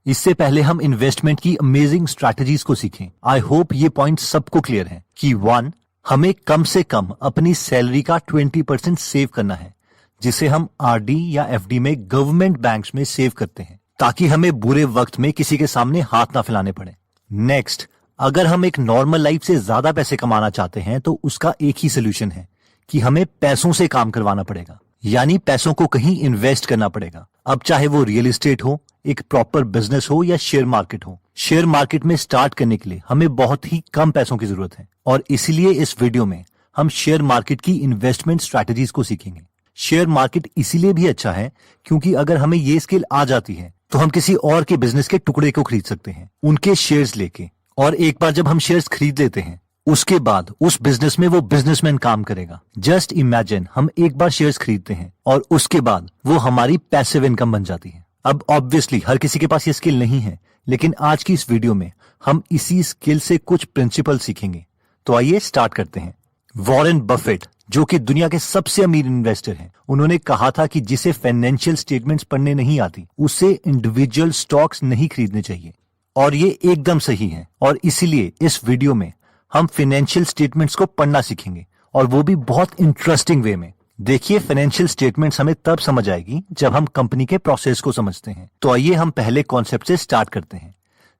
इससे पहले हम इन्वेस्टमेंट की अमेजिंग स्ट्रैटेजीज को सीखें। आई होप ये पॉइंट सबको क्लियर है कि 1. हमें कम से कम अपनी सैलरी का 20% सेव करना है, जिसे हम आरडी या एफडी में गवर्नमेंट बैंक्स में सेव करते हैं, ताकि हमें बुरे वक्त में किसी के सामने हाथ ना फैलाने पड़े। नेक्स्ट, अगर हम एक नॉर्मल लाइफ से ज्यादा पैसे कमाना चाहते हैं तो उसका एक ही सोल्यूशन है कि हमें पैसों से काम करवाना पड़ेगा, यानी पैसों को कहीं इन्वेस्ट करना पड़ेगा। अब चाहे वो रियल एस्टेट हो, एक प्रॉपर बिजनेस हो या शेयर मार्केट हो। शेयर मार्केट में स्टार्ट करने के लिए हमें बहुत ही कम पैसों की जरूरत है और इसीलिए इस वीडियो में हम शेयर मार्केट की इन्वेस्टमेंट स्ट्रैटेजीज को सीखेंगे। शेयर मार्केट इसीलिए भी अच्छा है क्योंकि अगर हमें ये स्किल आ जाती है तो हम किसी और के बिजनेस के टुकड़े को खरीद सकते हैं, उनके शेयर्स लेके। और एक बार जब हम शेयर्स खरीद लेते हैं उसके बाद उस बिजनेस में वो बिजनेसमैन काम करेगा। जस्ट इमेजिन, हम एक बार शेयर्स खरीदते हैं और उसके बाद वो हमारी पैसिव इनकम बन जाती है। अब ऑब्वियसली हर किसी के पास ये स्किल नहीं है, लेकिन आज की इस वीडियो में हम इसी स्किल से कुछ प्रिंसिपल सीखेंगे। तो आइए स्टार्ट करते हैं। वॉरेन बफेट, जो कि दुनिया के सबसे अमीर इन्वेस्टर हैं, उन्होंने कहा था कि जिसे फाइनेंशियल स्टेटमेंट्स पढ़ने नहीं आती उसे इंडिविजुअल स्टॉक्स नहीं खरीदने चाहिए। और ये एकदम सही है और इसीलिए इस वीडियो में हम फाइनेंशियल स्टेटमेंट्स को पढ़ना सीखेंगे, और वो भी बहुत इंटरेस्टिंग वे में। देखिए, फाइनेंशियल स्टेटमेंट्स हमें तब समझ आएगी जब हम कंपनी के प्रोसेस को समझते हैं। तो आइए हम पहले कॉन्सेप्ट से स्टार्ट करते हैं,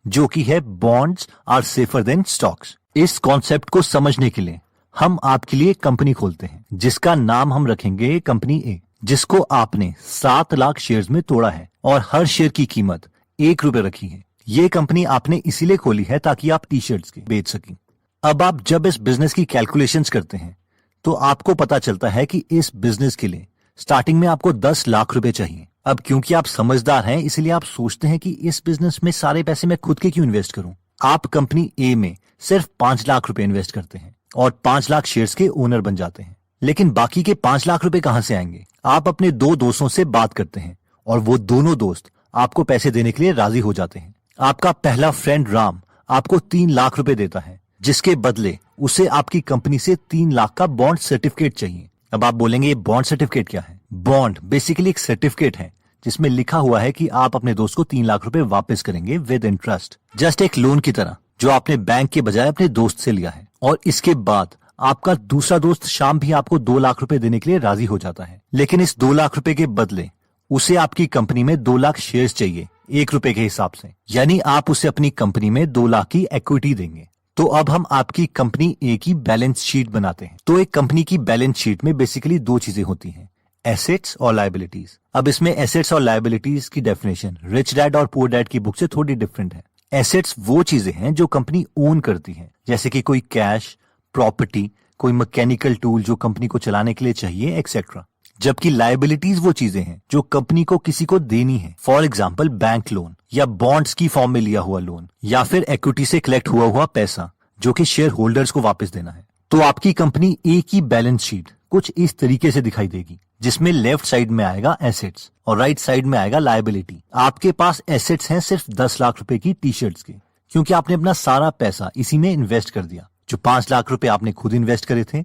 जो कि है bonds are safer than stocks. इस कॉन्सेप्ट को समझने के लिए हम आपके लिए कंपनी खोलते हैं, जिसका नाम हम रखेंगे कंपनी ए, जिसको आपने 7 लाख शेयर्स में तोड़ा है और हर शेयर की कीमत ₹1 रखी है। ये कंपनी आपने इसीलिए खोली है ताकि आप टी शर्ट्स के बेच सकें। अब आप जब इस बिजनेस की कैलकुलेशंस करते हैं तो आपको पता चलता है कि इस बिजनेस के लिए स्टार्टिंग में आपको 10 लाख रुपए चाहिए। अब क्योंकि आप समझदार हैं इसलिए आप सोचते हैं कि इस बिजनेस में सारे पैसे मैं खुद के क्यों इन्वेस्ट करूं। आप कंपनी ए में सिर्फ 5 लाख रुपए इन्वेस्ट करते हैं और 5 लाख शेयर्स के ओनर बन जाते हैं। लेकिन बाकी के 5 लाख रुपए कहां से आएंगे? आप अपने 2 दोस्तों से बात करते हैं और वो दोनों दोस्त आपको पैसे देने के लिए राजी हो जाते हैं। आपका पहला फ्रेंड राम आपको 3 लाख रुपए देता है, जिसके बदले उसे आपकी कंपनी से 3 लाख का बॉन्ड सर्टिफिकेट चाहिए। अब आप बोलेंगे, ये बॉन्ड सर्टिफिकेट क्या है? बॉन्ड बेसिकली एक सर्टिफिकेट है जिसमें लिखा हुआ है कि आप अपने दोस्त को 3 लाख रुपए वापस करेंगे विद इंटरेस्ट, जस्ट एक लोन की तरह जो आपने बैंक के बजाय अपने दोस्त से लिया है। और इसके बाद आपका दूसरा दोस्त श्याम भी आपको 2 लाख रुपए देने के लिए राजी हो जाता है, लेकिन इस 2 लाख रुपए के बदले उसे आपकी कंपनी में 2 लाख शेयर्स चाहिए ₹1 के हिसाब से, यानी आप उसे अपनी कंपनी में 2 लाख की इक्विटी देंगे। तो अब हम आपकी कंपनी ए की बैलेंस शीट बनाते हैं। तो एक कंपनी की बैलेंस शीट में बेसिकली 2 चीजें होती हैं, एसेट्स और लायबिलिटीज। अब इसमें एसेट्स और लायबिलिटीज की डेफिनेशन रिच डैड और पुअर डैड की बुक से थोड़ी डिफरेंट है। एसेट्स वो चीजें हैं जो कंपनी ओन करती है, जैसे कि कोई कैश, प्रॉपर्टी, कोई मैकेनिकल टूल जो कंपनी को चलाने के लिए चाहिए, एक्सेट्रा। जबकि लायबिलिटीज वो चीजें हैं जो कंपनी को किसी को देनी है, फॉर एग्जाम्पल बैंक लोन या बॉन्ड्स की फॉर्म में लिया हुआ लोन, या फिर इक्विटी से कलेक्ट हुआ पैसा जो कि शेयर होल्डर्स को वापस देना है। तो आपकी कंपनी ए की बैलेंस शीट कुछ इस तरीके से दिखाई देगी, जिसमें लेफ्ट साइड में आएगा एसेट्स और राइट साइड में आएगा लायबिलिटी। आपके पास एसेट्स हैं सिर्फ 10 लाख रुपए की टी शर्ट्स के, क्योंकि आपने अपना सारा पैसा इसी में इन्वेस्ट कर दिया। जो 5 लाख रुपए आपने खुद इन्वेस्ट करे थे,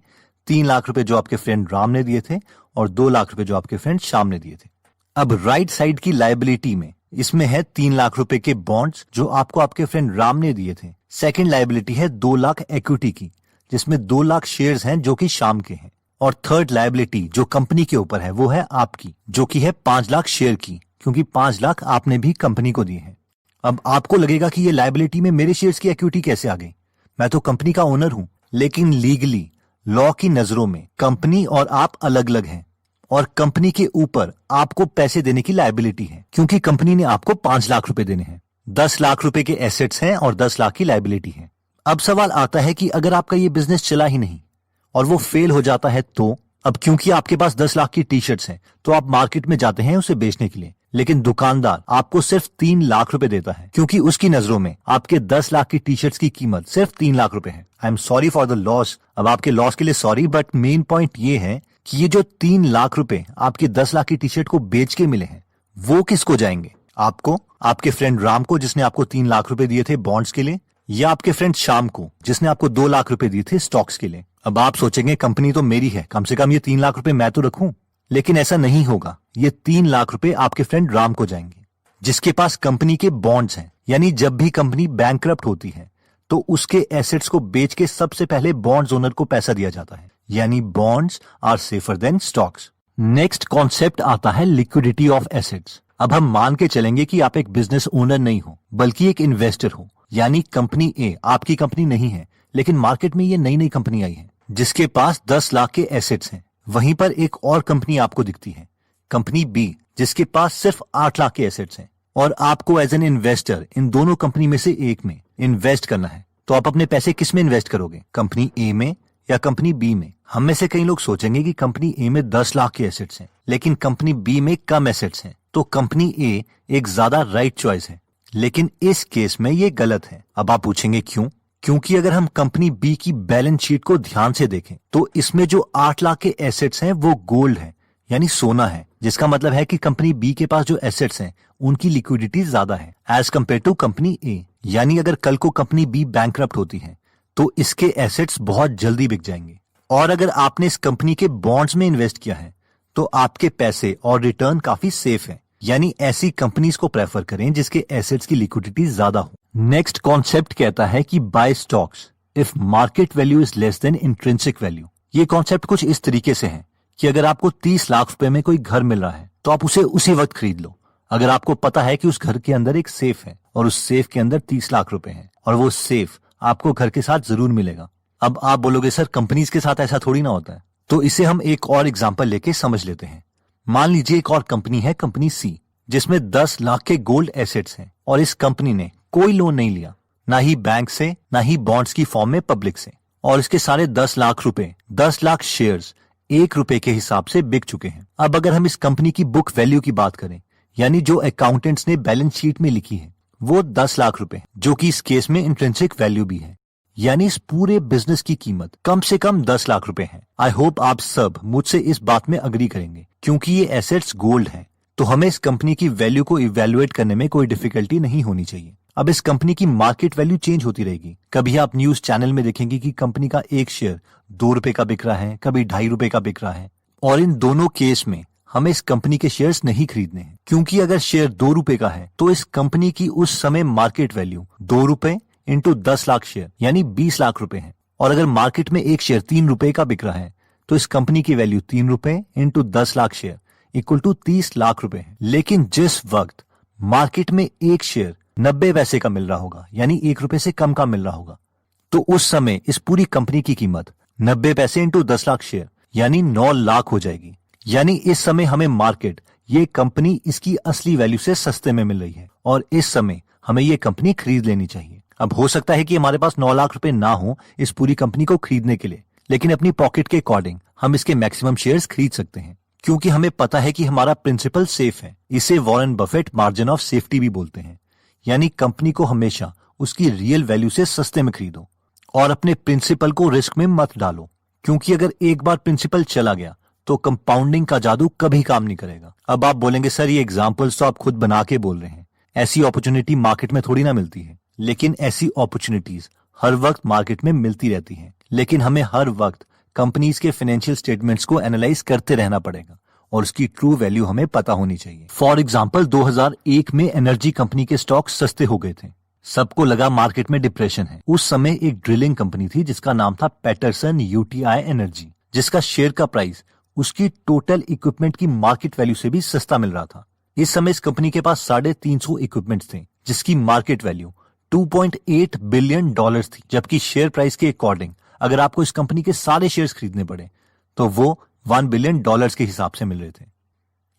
3 लाख रुपए जो आपके फ्रेंड राम ने दिए थे और 2 लाख रुपए जो आपके फ्रेंड श्याम ने दिए थे। अब राइट साइड की लायबिलिटी में इसमें है 3 लाख रुपए के बॉन्ड्स जो आपको आपके फ्रेंड राम ने दिए थे। सेकंड लायबिलिटी है 2 लाख इक्विटी की, जिसमें 2 लाख शेयर्स हैं जो कि श्याम के हैं। और थर्ड लायबिलिटी जो कंपनी के ऊपर है वो है आपकी, जो कि है 5 लाख शेयर की, क्योंकि 5 लाख आपने भी कंपनी को दिए हैं। अब आपको लगेगा कि ये लायबिलिटी में मेरे शेयर्स की इक्विटी कैसे आ गई? मैं तो कंपनी का ओनर हूं। लेकिन लीगली लॉ की नजरों में कंपनी और आप अलग अलग हैं और कंपनी के ऊपर आपको पैसे देने की लायबिलिटी है, क्योंकि कंपनी ने आपको 5 लाख रुपए देने हैं। 10 लाख रुपए के एसेट्स हैं और 10 लाख की लायबिलिटी है। अब सवाल आता है कि अगर आपका ये बिजनेस चला ही नहीं और वो फेल हो जाता है तो? अब क्योंकि आपके पास 10 लाख की टी शर्ट्स हैं तो आप मार्केट में जाते हैं उसे बेचने के लिए, लेकिन दुकानदार आपको सिर्फ 3 लाख रुपए देता है, क्योंकि उसकी नजरों में आपके 10 लाख की टी शर्ट्स की कीमत सिर्फ 3 लाख रुपए है। I am sorry for the loss. अब आपके लॉस के लिए सॉरी, बट मेन पॉइंट ये है कि ये जो 3 लाख रुपए आपके 10 लाख की टी शर्ट को बेच के मिले हैं वो किसको जाएंगे? आपको, आपके फ्रेंड राम को जिसने आपको 3 लाख रुपए दिए थे बॉन्ड्स के लिए, या आपके फ्रेंड श्याम को जिसने आपको 2 लाख रुपए दिए थे स्टॉक्स के लिए। अब आप सोचेंगे कंपनी तो मेरी है, कम से कम ये 3 लाख रुपए मैं तो रखूं। लेकिन ऐसा नहीं होगा, ये 3 लाख रुपए आपके फ्रेंड राम को जाएंगे। जिसके पास कंपनी के बॉन्ड्स हैं, यानी जब भी कंपनी बैंकरप्ट होती है तो उसके एसेट्स को बेच के सबसे पहले बॉन्ड्स ओनर को पैसा दिया जाता है, यानी bonds are safer than stocks. Next concept आता है लिक्विडिटी ऑफ एसेट्स। अब हम मान के चलेंगे कि आप एक बिजनेस ओनर नहीं हो बल्कि एक इन्वेस्टर हो, यानी कंपनी ए आपकी कंपनी नहीं है, लेकिन मार्केट में ये नई नई कंपनी आई है जिसके पास 10 लाख के एसेट्स हैं। वहीं पर एक और कंपनी आपको दिखती है, कंपनी बी, जिसके पास सिर्फ 8 लाख के एसेट्स हैं, और आपको एज एन इन्वेस्टर इन दोनों कंपनी में से एक में इन्वेस्ट करना है। तो आप अपने पैसे किस में इन्वेस्ट करोगे, कंपनी ए में या कंपनी बी में? हम में से कई लोग सोचेंगे कि कंपनी ए में 10 लाख के एसेट्स हैं, लेकिन कंपनी बी में कम एसेट्स हैं, तो कंपनी ए एक ज्यादा राइट चॉइस है। लेकिन इस केस में ये गलत है। अब आप पूछेंगे क्यों? क्योंकि अगर हम कंपनी बी की बैलेंस शीट को ध्यान से देखें तो इसमें जो 8 लाख के एसेट्स हैं वो गोल्ड है, यानी सोना है, जिसका मतलब है कि कंपनी बी के पास जो एसेट्स हैं उनकी लिक्विडिटी ज्यादा है एज कम्पेयर टू कंपनी ए। यानी अगर कल को कंपनी बी बैंकरप्ट होती है तो इसके एसेट्स बहुत जल्दी बिक जाएंगे। और अगर आपने इस कंपनी के बॉन्ड्स में इन्वेस्ट किया है तो आपके पैसे और रिटर्न काफी सेफ है। यानी ऐसी कंपनीज को प्रेफर करें जिसके एसेट्स की लिक्विडिटी ज्यादा हो। नेक्स्ट कॉन्सेप्ट कहता है कि buy stocks if market value is less than intrinsic value. ये कॉन्सेप्ट कुछ इस तरीके से है कि अगर आपको 30 लाख रुपए में कोई घर मिल रहा है तो आप उसे उसी वक्त खरीद लो, अगर आपको पता है कि उस घर के अंदर एक सेफ है और उस सेफ के अंदर 30 लाख रुपए हैं और वो सेफ आपको घर के साथ जरूर मिलेगा। अब आप बोलोगे सर कंपनीज के साथ ऐसा थोड़ी ना होता है, तो इसे हम एक और एग्जांपल लेके समझ लेते हैं। मान लीजिए एक और कंपनी है, कंपनी सी, जिसमें 10 लाख के गोल्ड एसेट्स हैं और इस कंपनी ने कोई लोन नहीं लिया, ना ही बैंक से ना ही बॉन्ड्स की फॉर्म में पब्लिक से, और इसके सारे 10 लाख रुपए 10 लाख शेयर्स 1 रुपए के हिसाब से बिक चुके हैं। अब अगर हम इस कंपनी की बुक वैल्यू की बात करें, यानी जो अकाउंटेंट्स ने बैलेंस शीट में लिखी है, वो 10 लाख रुपए, जो कि इस केस में इंट्रिंसिक वैल्यू भी है, यानी इस पूरे बिजनेस की कीमत कम से कम 10 लाख रुपए है। आई होप आप सब मुझसे इस बात में अग्री करेंगे, क्योंकि ये एसेट्स गोल्ड हैं, तो हमें इस कंपनी की वैल्यू को इवैल्यूएट करने में कोई डिफिकल्टी नहीं होनी चाहिए। अब इस कंपनी की मार्केट वैल्यू चेंज होती रहेगी। कभी आप न्यूज चैनल में देखेंगे कि कंपनी का एक शेयर 2 रुपए का बिक रहा है, कभी 2.5 रुपए का बिक रहा है, और इन दोनों केस में हमें इस कंपनी के शेयर्स नहीं खरीदने हैं, क्योंकि अगर शेयर 2 रुपए का है तो इस कंपनी की उस समय मार्केट वैल्यू 2 रुपए इंटू 10 लाख शेयर यानी 20 लाख रुपए है। और अगर मार्केट में एक शेयर 3 रुपए का बिक रहा है तो इस कंपनी की वैल्यू 3 रुपए into 10 lakh share equal to 30 lakh रुपए है। लेकिन जिस वक्त मार्केट में एक शेयर 90 पैसे का मिल रहा होगा, यानी 1 रुपए से कम का मिल रहा होगा, तो उस समय इस पूरी कंपनी की कीमत 90 पैसे इंटू 10 लाख शेयर यानी 9 लाख हो जाएगी। यानी इस समय हमें मार्केट ये कंपनी इसकी असली वैल्यू से सस्ते में मिल रही है और इस समय हमें ये कंपनी खरीद लेनी चाहिए। अब हो सकता है कि हमारे पास 9 लाख रुपए ना हो इस पूरी कंपनी को खरीदने के लिए, लेकिन अपनी पॉकेट के अकॉर्डिंग हम इसके मैक्सिमम शेयर्स खरीद सकते हैं, क्योंकि हमें पता है कि हमारा प्रिंसिपल सेफ है। इसे Warren Buffett margin of safety भी बोलते हैं, यानी कंपनी को हमेशा उसकी रियल वैल्यू से सस्ते में खरीदो और अपने प्रिंसिपल को रिस्क में मत डालो, क्योंकि अगर एक बार प्रिंसिपल चला गया तो कंपाउंडिंग का जादू कभी काम नहीं करेगा। अब आप बोलेंगे सर ये एग्जांपल्स तो आप खुद बना के बोल रहे हैं, ऐसी अपॉर्चुनिटी मार्केट में थोड़ी ना मिलती है। लेकिन ऐसी अपॉर्चुनिटीज हर वक्त मार्केट में मिलती रहती हैं, लेकिन हमें हर वक्त कंपनीज के फाइनेंशियल स्टेटमेंट्स को एनालाइज करते रहना पड़ेगा और उसकी ट्रू वैल्यू हमें पता होनी चाहिए। फॉर एग्जाम्पल 2001 में एनर्जी कंपनी के स्टॉक सस्ते हो गए थे, सबको लगा मार्केट में डिप्रेशन है। उस समय एक ड्रिलिंग कंपनी थी जिसका नाम था पैटरसन यूटीआई एनर्जी, जिसका शेयर का प्राइस उसकी टोटल इक्विपमेंट की मार्केट वैल्यू से भी सस्ता मिल रहा था। इस समय इस कंपनी के पास 350 इक्विपमेंट्स थे जिसकी मार्केट वैल्यू $2.8 बिलियन थी, जबकि शेयर प्राइस के अकॉर्डिंग अगर आपको इस कंपनी के सारे शेयर्स खरीदने पड़े तो वो $1 बिलियन के हिसाब से मिल रहे थे,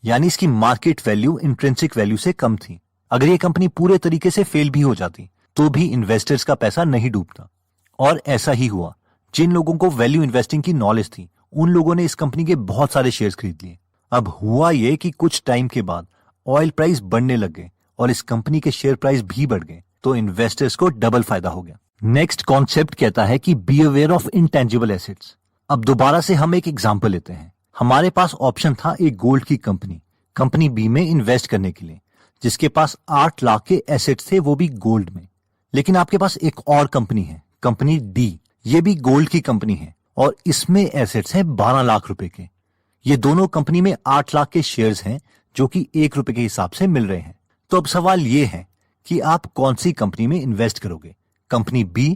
यानी इसकी मार्केट वैल्यू इंट्रिंसिक वैल्यू से कम थी। अगर ये कंपनी पूरे तरीके से फेल भी हो जाती तो भी इन्वेस्टर्स का पैसा नहीं डूबता, और ऐसा ही हुआ। जिन लोगों को वैल्यू इन्वेस्टिंग की नॉलेज थी उन लोगों ने इस कंपनी के बहुत सारे शेयर्स खरीद लिए। अब हुआ ये कि कुछ टाइम के बाद ऑयल प्राइस बढ़ने लग गए और इस कंपनी के शेयर प्राइस भी बढ़ गए, तो इन्वेस्टर्स को डबल फायदा हो गया। नेक्स्ट कॉन्सेप्ट कहता है कि be aware of intangible assets. अब दोबारा से हम एक एग्जांपल लेते हैं। हमारे पास ऑप्शन था एक गोल्ड की कंपनी बी में इन्वेस्ट करने के लिए, जिसके पास 8 लाख के एसेट्स थे, वो भी गोल्ड में। लेकिन आपके पास एक और कंपनी है, कंपनी डी, ये भी गोल्ड की कंपनी है और इसमें एसेट्स हैं 12 लाख रुपए के। ये दोनों कंपनी में 8 लाख के शेयर्स हैं जो कि 1 रुपए के हिसाब से मिल रहे हैं। तो अब सवाल ये है कि आप कौन सी कंपनी में इन्वेस्ट करोगे, कंपनी बी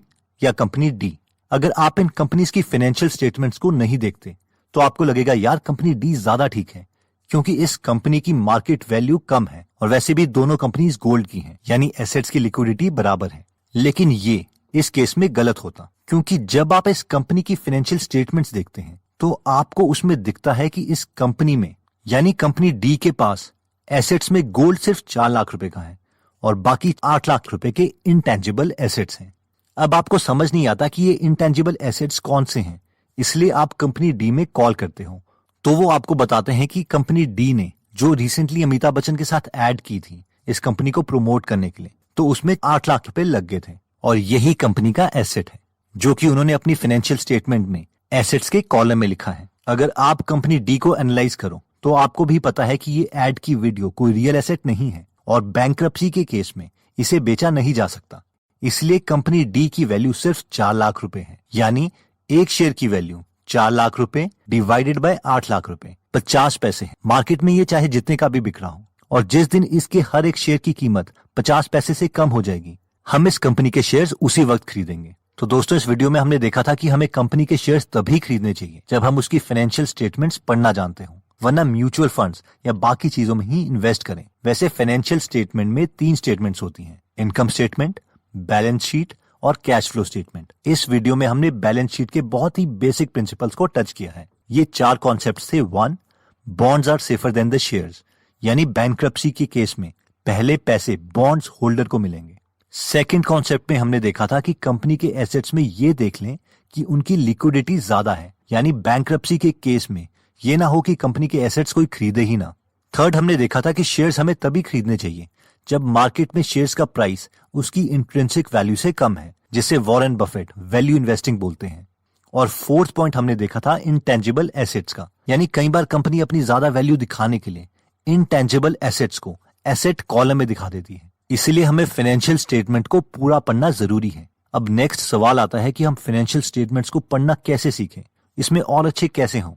या कंपनी डी। अगर आप इन कंपनीज की फाइनेंशियल स्टेटमेंट्स को नहीं देखते तो आपको लगेगा यार कंपनी डी ज्यादा ठीक है, क्योंकि इस कंपनी की मार्केट वैल्यू कम है और वैसे भी दोनों कंपनीज गोल्ड की हैं, यानी एसेट्स की लिक्विडिटी बराबर है। लेकिन ये इस केस में गलत होता, क्योंकि जब आप इस कंपनी की फाइनेंशियल स्टेटमेंट्स देखते हैं तो आपको उसमें दिखता है कि इस कंपनी में यानी कंपनी डी के पास एसेट्स में गोल्ड सिर्फ 4 लाख रुपए का है और बाकी 8 लाख रुपए के इंटेंजिबल एसेट्स हैं। अब आपको समझ नहीं आता कि ये इंटेंजिबल एसेट्स कौन से हैं, इसलिए आप कंपनी डी में कॉल करते हो तो वो आपको बताते हैं कि कंपनी डी ने जो रिसेंटली अमिताभ बच्चन के साथ ऐड की थी इस कंपनी को प्रमोट करने के लिए, तो उसमें 8 लाख रुपए लग गए थे और यही कंपनी का एसेट है जो कि उन्होंने अपनी फाइनेंशियल स्टेटमेंट में एसेट्स के कॉलम में लिखा है। अगर आप कंपनी डी को एनालाइज करो तो आपको भी पता है कि ये ऐड की वीडियो कोई रियल एसेट नहीं है और बैंक्रप्सी के केस में इसे बेचा नहीं जा सकता, इसलिए कंपनी डी की वैल्यू सिर्फ 4 लाख रुपए है, यानी एक शेयर की वैल्यू 4 लाख रुपए डिवाइडेड बाय 8 लाख रुपए 50 पैसे है। मार्केट में ये चाहे जितने का भी बिक रहा हो और जिस दिन इसके हर एक शेयर की कीमत 50 पैसे से कम हो जाएगी हम इस कंपनी के शेयर्स उसी वक्त खरीदेंगे। तो दोस्तों इस वीडियो में हमने देखा था कि हमें कंपनी के शेयर्स तभी खरीदने चाहिए जब हम उसकी फाइनेंशियल स्टेटमेंट्स पढ़ना जानते हो, वरना म्यूचुअल फंड्स या बाकी चीजों में ही इन्वेस्ट करें। वैसे फाइनेंशियल स्टेटमेंट में 3 स्टेटमेंट्स होती हैं, इनकम स्टेटमेंट, बैलेंस शीट और कैश फ्लो स्टेटमेंट। इस वीडियो में हमने बैलेंस शीट के बहुत ही बेसिक प्रिंसिपल्स को टच किया है। ये 4 कॉन्सेप्ट्स थे। 1, bonds are safer than the shares, यानी बैंक्रप्सी के केस में पहले पैसे बॉन्ड्स होल्डर को मिलेंगे। सेकंड कॉन्सेप्ट में हमने देखा था कि कंपनी के एसेट्स में ये देख लें कि उनकी लिक्विडिटी ज्यादा है, यानी बैंक्रप्सी के केस में ये ना हो कि कंपनी के एसेट्स कोई खरीदे ही ना। थर्ड हमने देखा था कि शेयर्स हमें तभी खरीदने चाहिए जब मार्केट में शेयर्स का प्राइस उसकी इंट्रिंसिक वैल्यू से कम है, जिसे वॉरेन बफेट वैल्यू इन्वेस्टिंग बोलते हैं। और फोर्थ पॉइंट हमने देखा था इंटेंजिबल एसेट्स का, यानी कई बार कंपनी अपनी ज्यादा वैल्यू दिखाने के लिए इंटेंजिबल एसेट्स को एसेट कॉलम में दिखा देती है, इसलिए हमें फाइनेंशियल स्टेटमेंट को पूरा पढ़ना जरूरी है। अब नेक्स्ट सवाल आता है कि हम फाइनेंशियल स्टेटमेंट्स को पढ़ना कैसे सीखें, इसमें और अच्छे कैसे हों।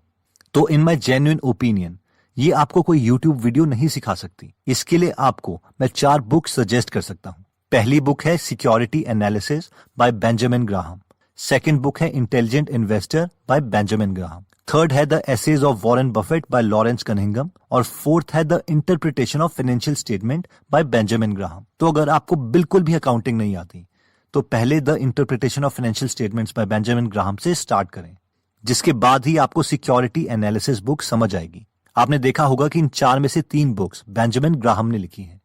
तो इन माई जेन्युइन ओपिनियन ये आपको कोई यूट्यूब वीडियो नहीं सिखा सकती। इसके लिए आपको मैं 4 बुक सजेस्ट कर सकता हूँ। पहली बुक है security analysis by Benjamin Graham. Second book है intelligent investor by Benjamin Graham. Third है the essays of Warren Buffett by Lawrence Cunningham और फोर्थ है the interpretation of financial statement by Benjamin Graham. तो अगर आपको बिल्कुल भी अकाउंटिंग नहीं आती तो पहले the interpretation of financial statements bye Benjamin Graham से स्टार्ट करें, जिसके बाद ही आपको सिक्योरिटी एनालिसिस बुक समझ आएगी। आपने देखा होगा कि इन 4 में से 3 बुक्स बेंजामिन ग्राहम ने लिखी हैं,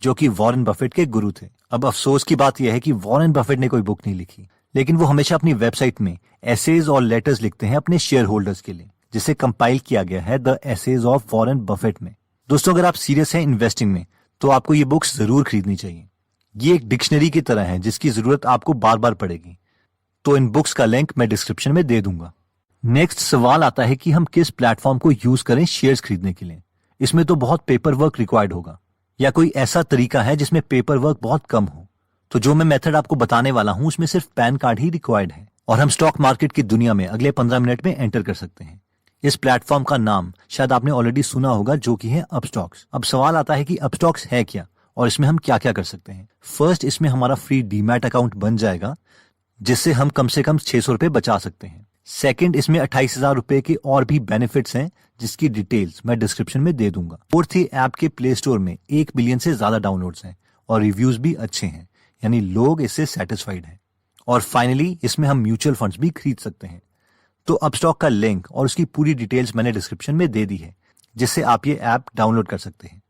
जो कि वॉरेन बफेट के गुरु थे। अब अफसोस की बात यह है कि वॉरेन बफेट ने कोई बुक नहीं लिखी, लेकिन वो हमेशा अपनी वेबसाइट में एसेज और लेटर्स लिखते हैं अपने शेयर होल्डर्स के लिए, जिसे कंपाइल किया गया है the essays of Warren Buffett में। दोस्तों अगर आप सीरियस हैं इन्वेस्टिंग में तो आपको ये बुक्स जरूर खरीदनी चाहिए। ये एक डिक्शनरी की तरह है जिसकी जरूरत आपको बार बार पड़ेगी। तो इन बुक्स का लिंक मैं डिस्क्रिप्शन में दे दूंगा। नेक्स्ट सवाल आता है कि हम किस प्लेटफॉर्म को यूज करें शेयर्स खरीदने के लिए। इसमें तो बहुत पेपर वर्क रिक्वायर्ड होगा, या कोई ऐसा तरीका है जिसमें पेपर वर्क बहुत कम हो। तो जो मैं मेथड आपको बताने वाला हूं उसमें सिर्फ पैन कार्ड ही रिक्वायर्ड है और हम स्टॉक मार्केट की दुनिया में अगले 15 मिनट में एंटर कर सकते हैं। इस प्लेटफॉर्म का नाम शायद आपने ऑलरेडी सुना होगा, जो कि है अपस्टॉक्स। अब सवाल आता है कि अपस्टॉक्स है क्या और इसमें हम क्या क्या कर सकते हैं। फर्स्ट, इसमें हमारा फ्री डीमैट अकाउंट बन जाएगा जिससे हम कम से कम 600 रुपए बचा सकते हैं। सेकंड, इसमें 28,000 रुपए के और भी बेनिफिट्स हैं जिसकी डिटेल्स मैं डिस्क्रिप्शन में दे दूंगा। फोर्थ, ही ऐप के प्ले स्टोर में 1 बिलियन से ज्यादा डाउनलोड्स हैं और रिव्यूज भी अच्छे हैं, यानी लोग इससे सेटिस्फाइड हैं। और फाइनली इसमें हम म्यूचुअल फंड्स भी खरीद सकते हैं। तो अपस्टॉक का लिंक और उसकी पूरी डिटेल्स मैंने डिस्क्रिप्शन में दे दी है, जिससे आप ये ऐप डाउनलोड कर सकते हैं।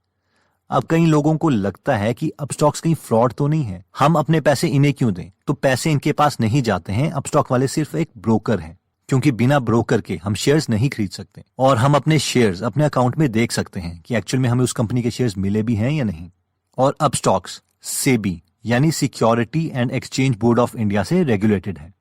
अब कई लोगों को लगता है कि अपस्टॉक्स कहीं फ्रॉड तो नहीं है, हम अपने पैसे इन्हें क्यों दें। तो पैसे इनके पास नहीं जाते हैं, अपस्टॉक वाले सिर्फ एक ब्रोकर हैं, क्योंकि बिना ब्रोकर के हम शेयर्स नहीं खरीद सकते और हम अपने शेयर्स अपने अकाउंट में देख सकते हैं कि एक्चुअल में हमें उस कंपनी के शेयर्स मिले भी हैं या नहीं। और अपस्टॉक्स सेबी यानी security and exchange board of India से रेगुलेटेड है।